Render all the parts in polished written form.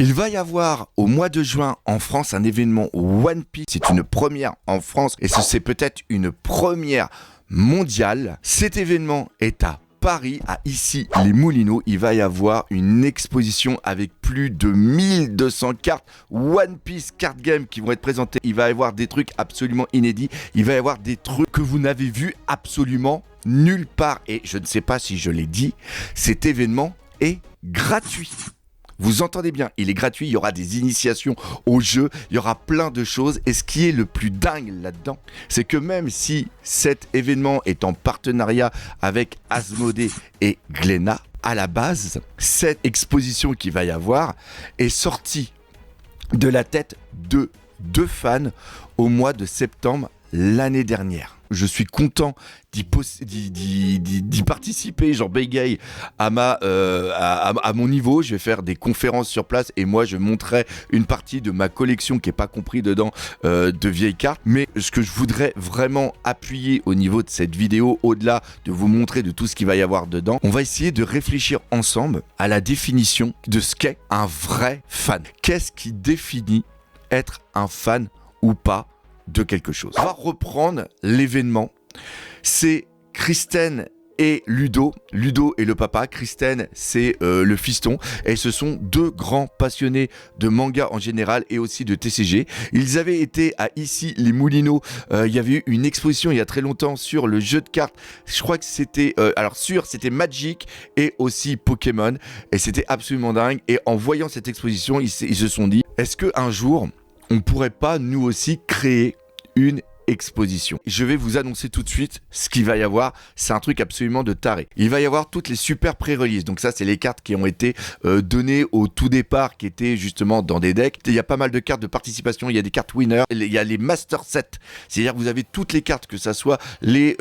Il va y avoir au mois de juin en France un événement One Piece. C'est une première en France et c'est peut-être une première mondiale. Cet événement est à Paris, à Issy-les-Moulineaux. Il va y avoir une exposition avec plus de 1200 cartes One Piece Card Game qui vont être présentées. Il va y avoir des trucs absolument inédits. Il va y avoir des trucs que vous n'avez vu absolument nulle part. Et je ne sais pas si je l'ai dit, cet événement est gratuit. Vous entendez bien, il est gratuit, il y aura des initiations au jeu, il y aura plein de choses. Et ce qui est le plus dingue là-dedans, c'est que même si cet événement est en partenariat avec Asmodée et Glénat, à la base, cette exposition qu'il va y avoir est sortie de la tête de deux fans au mois de septembre l'année dernière. Je suis content d'y participer, genre bégaye à mon niveau. Je vais faire des conférences sur place et moi je montrerai une partie de ma collection qui n'est pas compris dedans de vieilles cartes. Mais ce que je voudrais vraiment appuyer au niveau de cette vidéo, au-delà de vous montrer de tout ce qu'il va y avoir dedans, on va essayer de réfléchir ensemble à la définition de ce qu'est un vrai fan. Qu'est-ce qui définit être un fan ou pas de quelque chose. On va reprendre l'événement. C'est Kristen et Ludo. Ludo est le papa, Kristen c'est le fiston. Et ce sont deux grands passionnés de manga en général et aussi de TCG. Ils avaient été à Issy-les-Moulineaux. Il y avait eu une exposition il y a très longtemps sur le jeu de cartes. Je crois que c'était c'était Magic et aussi Pokémon. Et c'était absolument dingue. Et en voyant cette exposition, ils se sont dit, est-ce qu'un jour, on pourrait pas nous aussi créer une exposition. Je vais vous annoncer tout de suite ce qu'il va y avoir. C'est un truc absolument de taré. Il va y avoir toutes les super pré-releases. Donc ça, c'est les cartes qui ont été données au tout départ, qui étaient justement dans des decks. Il y a pas mal de cartes de participation. Il y a des cartes winners. Il y a les master sets. C'est-à-dire que vous avez toutes les cartes, que ça soit les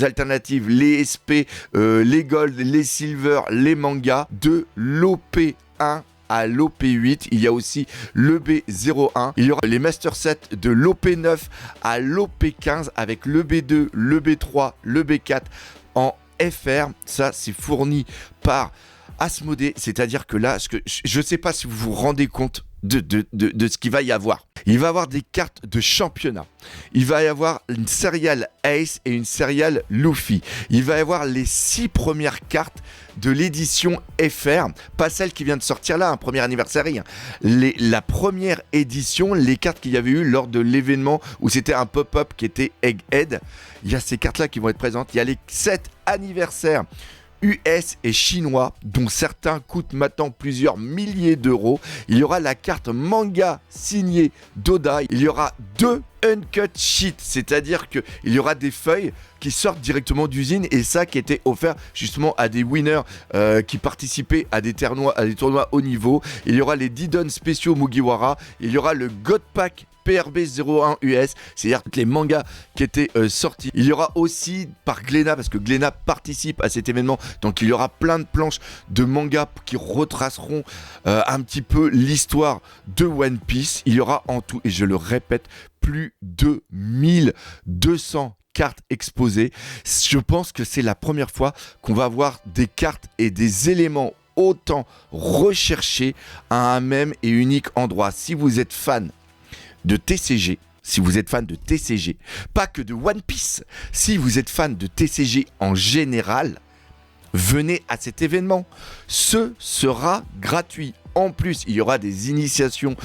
alternatives, les SP, les gold, les silver, les mangas, de l'OP1 à l'OP8, il y a aussi le B01, il y aura les master sets de l'OP9 à l'OP15 avec le B2, le B3, le B4 en FR. Ça, c'est fourni par Asmodée, c'est-à-dire que là, je ne sais pas si vous vous rendez compte de ce qu'il va y avoir. Il va y avoir des cartes de championnat. Il va y avoir une Serial Ace et une Serial Luffy. Il va y avoir les 6 premières cartes de l'édition FR, pas celle qui vient de sortir là, un premier anniversaire. La première édition, les cartes qu'il y avait eu lors de l'événement où c'était un pop-up qui était Egghead. Il y a ces cartes-là qui vont être présentes. Il y a les 7 anniversaires US et chinois, dont certains coûtent maintenant plusieurs milliers d'euros. Il y aura la carte manga signée d'Oda. Il y aura 2 uncut sheets, c'est-à-dire qu'il y aura des feuilles qui sortent directement d'usine et ça qui était offert justement à des winners qui participaient à des tournois haut niveau. Il y aura les Didon spéciaux Mugiwara. Il y aura le God Pack PRB 01 US, c'est-à-dire les mangas qui étaient sortis. Il y aura aussi par Glénat, parce que Glénat participe à cet événement, donc il y aura plein de planches de mangas qui retraceront un petit peu l'histoire de One Piece. Il y aura en tout, et je le répète, plus de 1200 cartes exposées. Je pense que c'est la première fois qu'on va avoir des cartes et des éléments autant recherchés à un même et unique endroit. Si vous êtes fan de TCG, si vous êtes fan de TCG, pas que de One Piece, si vous êtes fan de TCG en général, venez à cet événement. Ce sera gratuit. En plus, il y aura des initiations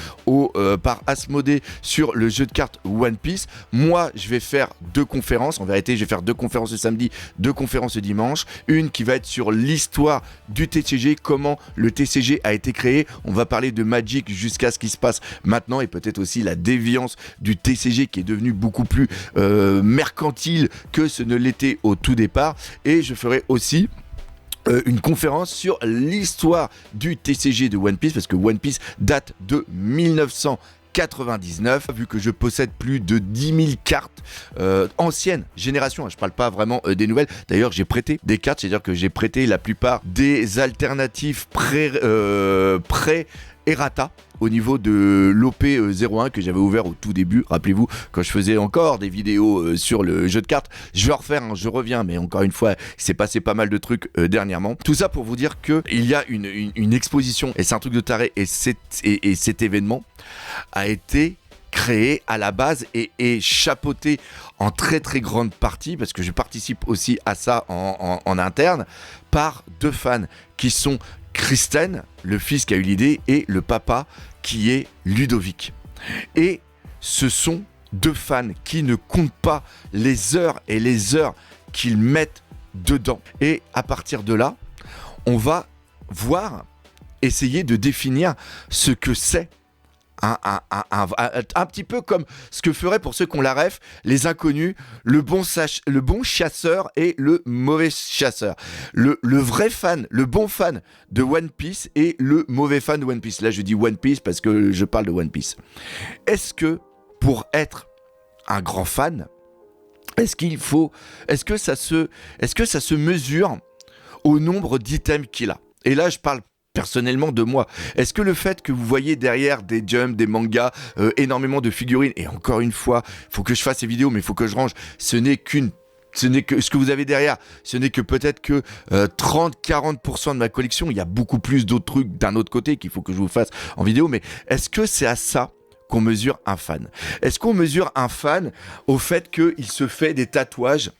par Asmodée sur le jeu de cartes One Piece. Moi, je vais faire 2 conférences. En vérité, je vais faire 2 conférences le samedi, 2 conférences le dimanche. Une qui va être sur l'histoire du TCG, comment le TCG a été créé. On va parler de Magic jusqu'à ce qui se passe maintenant et peut-être aussi la déviance du TCG qui est devenu beaucoup plus mercantile que ce ne l'était au tout départ. Et je ferai aussi une conférence sur l'histoire du TCG de One Piece, parce que One Piece date de 1999, vu que je possède plus de 10 000 cartes anciennes génération, je parle pas vraiment des nouvelles. D'ailleurs, j'ai prêté des cartes, c'est-à-dire que j'ai prêté la plupart des alternatives pré errata au niveau de l'OP01 que j'avais ouvert au tout début. Rappelez-vous, quand je faisais encore des vidéos sur le jeu de cartes, je vais en refaire, je reviens, mais encore une fois, il s'est passé pas mal de trucs dernièrement. Tout ça pour vous dire qu'il y a une exposition, et c'est un truc de taré, et cet événement a été créé à la base et chapeauté en très très grande partie, parce que je participe aussi à ça en interne, par 2 fans qui sont Kristen, le fils qui a eu l'idée, et le papa qui est Ludovic. Et ce sont 2 fans qui ne comptent pas les heures et les heures qu'ils mettent dedans. Et à partir de là, on va essayer de définir ce que c'est un petit peu comme ce que ferait, pour ceux qui ont la ref, les inconnus, le bon chasseur et le mauvais chasseur. Le vrai fan, le bon fan de One Piece et le mauvais fan de One Piece. Là, je dis One Piece parce que je parle de One Piece. Est-ce que pour être un grand fan, est-ce que ça se mesure au nombre d'items qu'il a? Et là, je parle personnellement de moi. Est-ce que le fait que vous voyez derrière des jumps, des mangas, énormément de figurines, et encore une fois, il faut que je fasse ces vidéos, mais il faut que je range, ce n'est que ce que vous avez derrière, ce n'est que peut-être que 30-40% de ma collection. Il y a beaucoup plus d'autres trucs d'un autre côté qu'il faut que je vous fasse en vidéo, mais est-ce que c'est à ça qu'on mesure un fan? Est-ce qu'on mesure un fan au fait qu'il se fait des tatouages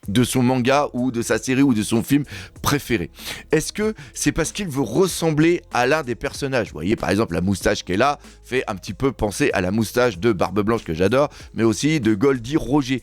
de son manga ou de sa série ou de son film préféré? Est-ce que c'est parce qu'il veut ressembler à l'un des personnages? Vous voyez, par exemple, la moustache qui est là fait un petit peu penser à la moustache de Barbe Blanche que j'adore, mais aussi de Goldie Roger.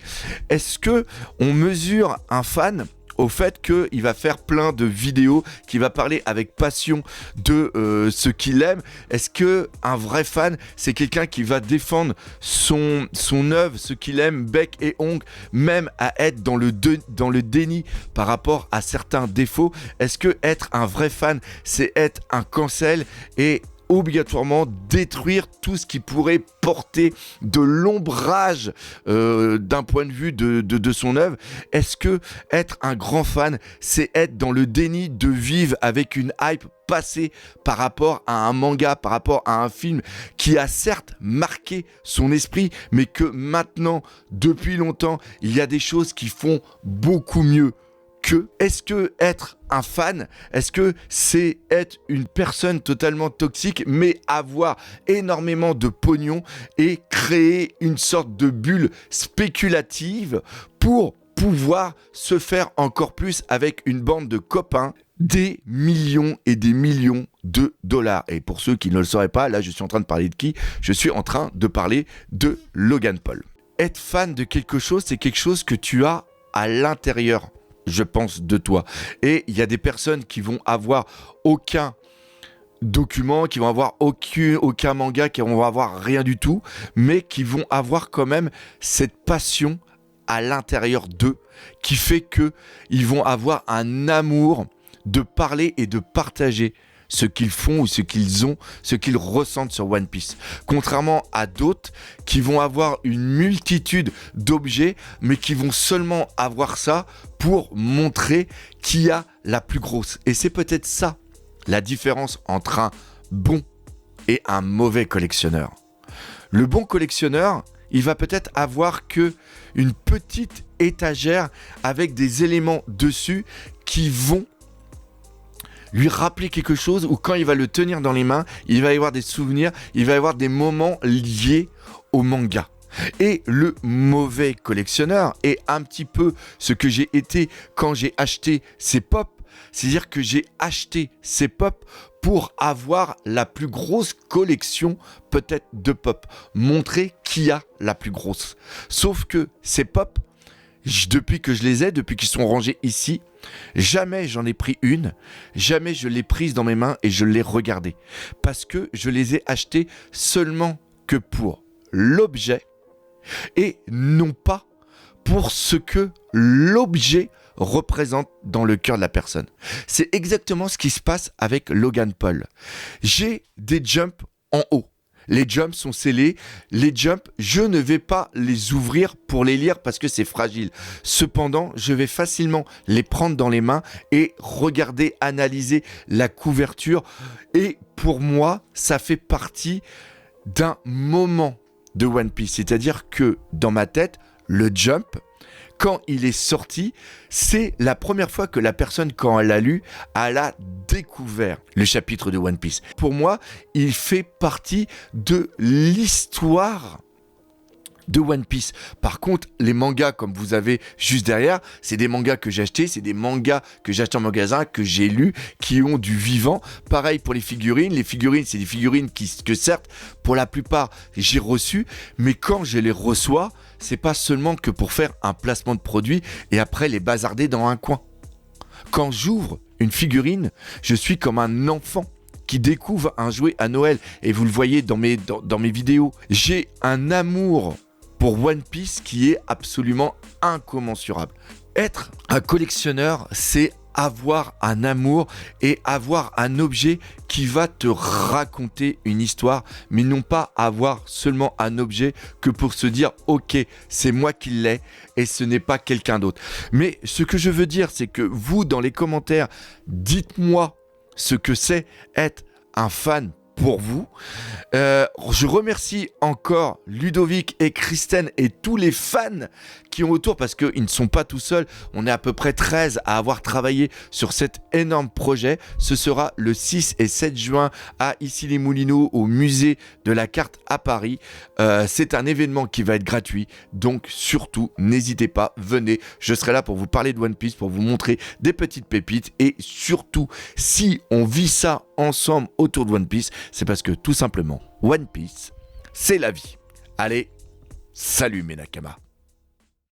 Est-ce que on mesure un fan au fait qu'il va faire plein de vidéos, qu'il va parler avec passion de ce qu'il aime? Est-ce qu'un vrai fan, c'est quelqu'un qui va défendre son œuvre, ce qu'il aime, bec et ongle, même à être dans le déni par rapport à certains défauts? Est-ce que être un vrai fan, c'est être un cancel et obligatoirement détruire tout ce qui pourrait porter de l'ombrage d'un point de vue de son œuvre? Est-ce que être un grand fan, c'est être dans le déni de vivre avec une hype passée par rapport à un manga, par rapport à un film qui a certes marqué son esprit, mais que maintenant, depuis longtemps, il y a des choses qui font beaucoup mieux que? Est-ce que être un fan, est-ce que c'est être une personne totalement toxique, mais avoir énormément de pognon et créer une sorte de bulle spéculative pour pouvoir se faire encore plus avec une bande de copains des millions et des millions de dollars? Et pour ceux qui ne le sauraient pas, là je suis en train de parler de qui? Je suis en train de parler de Logan Paul. Être fan de quelque chose, c'est quelque chose que tu as à l'intérieur, je pense, de toi. Et il y a des personnes qui vont avoir aucun document, qui vont avoir aucun manga, qui vont avoir rien du tout, mais qui vont avoir quand même cette passion à l'intérieur d'eux, qui fait que ils vont avoir un amour de parler et de partager ce qu'ils font ou ce qu'ils ont, ce qu'ils ressentent sur One Piece. Contrairement à d'autres qui vont avoir une multitude d'objets, mais qui vont seulement avoir ça pour montrer qui a la plus grosse. Et c'est peut-être ça la différence entre un bon et un mauvais collectionneur. Le bon collectionneur, il va peut-être avoir que une petite étagère avec des éléments dessus qui vont lui rappeler quelque chose, ou quand il va le tenir dans les mains, il va y avoir des souvenirs, il va y avoir des moments liés au manga. Et le mauvais collectionneur est un petit peu ce que j'ai été quand j'ai acheté ces pop. C'est-à-dire que j'ai acheté ces pop pour avoir la plus grosse collection peut-être de pop. Montrer qui a la plus grosse. Sauf que ces pop, depuis que je les ai, depuis qu'ils sont rangés ici, jamais j'en ai pris une, jamais je l'ai prise dans mes mains et je l'ai regardée. Parce que je les ai achetés seulement que pour l'objet et non pas pour ce que l'objet représente dans le cœur de la personne. C'est exactement ce qui se passe avec Logan Paul. J'ai des jumps en haut. Les jumps sont scellés. Les jumps, je ne vais pas les ouvrir pour les lire parce que c'est fragile. Cependant, je vais facilement les prendre dans les mains et regarder, analyser la couverture. Et pour moi, ça fait partie d'un moment de One Piece. C'est-à-dire que dans ma tête, le jump, quand il est sorti, c'est la première fois que la personne, quand elle l'a lu, elle a découvert le chapitre de One Piece. Pour moi, il fait partie de l'histoire de One Piece. Par contre, les mangas, comme vous avez juste derrière, c'est des mangas que j'ai achetés, c'est des mangas que j'ai achetés en magasin, que j'ai lus, qui ont du vivant. Pareil pour les figurines. Les figurines, c'est des figurines que certes, pour la plupart, j'ai reçues, mais quand je les reçois, c'est pas seulement que pour faire un placement de produit et après les bazarder dans un coin. Quand j'ouvre une figurine, je suis comme un enfant qui découvre un jouet à Noël. Et vous le voyez dans mes vidéos. J'ai un amour pour One Piece qui est absolument incommensurable. Être un collectionneur, c'est avoir un amour et avoir un objet qui va te raconter une histoire, mais non pas avoir seulement un objet que pour se dire « Ok, c'est moi qui l'ai et ce n'est pas quelqu'un d'autre ». Mais ce que je veux dire, c'est que vous, dans les commentaires, dites-moi ce que c'est être un fan pour vous. Je remercie encore Ludovic et Kristen et tous les fans qui ont autour parce qu'ils ne sont pas tout seuls. On est à peu près 13 à avoir travaillé sur cet énorme projet. Ce sera le 6 et 7 juin à Issy-les-Moulineaux au musée de la carte à Paris. C'est un événement qui va être gratuit. Donc surtout, n'hésitez pas, venez. Je serai là pour vous parler de One Piece, pour vous montrer des petites pépites. Et surtout, si on vit ça ensemble autour de One Piece, c'est parce que tout simplement, One Piece, c'est la vie. Allez, salut mes nakamas.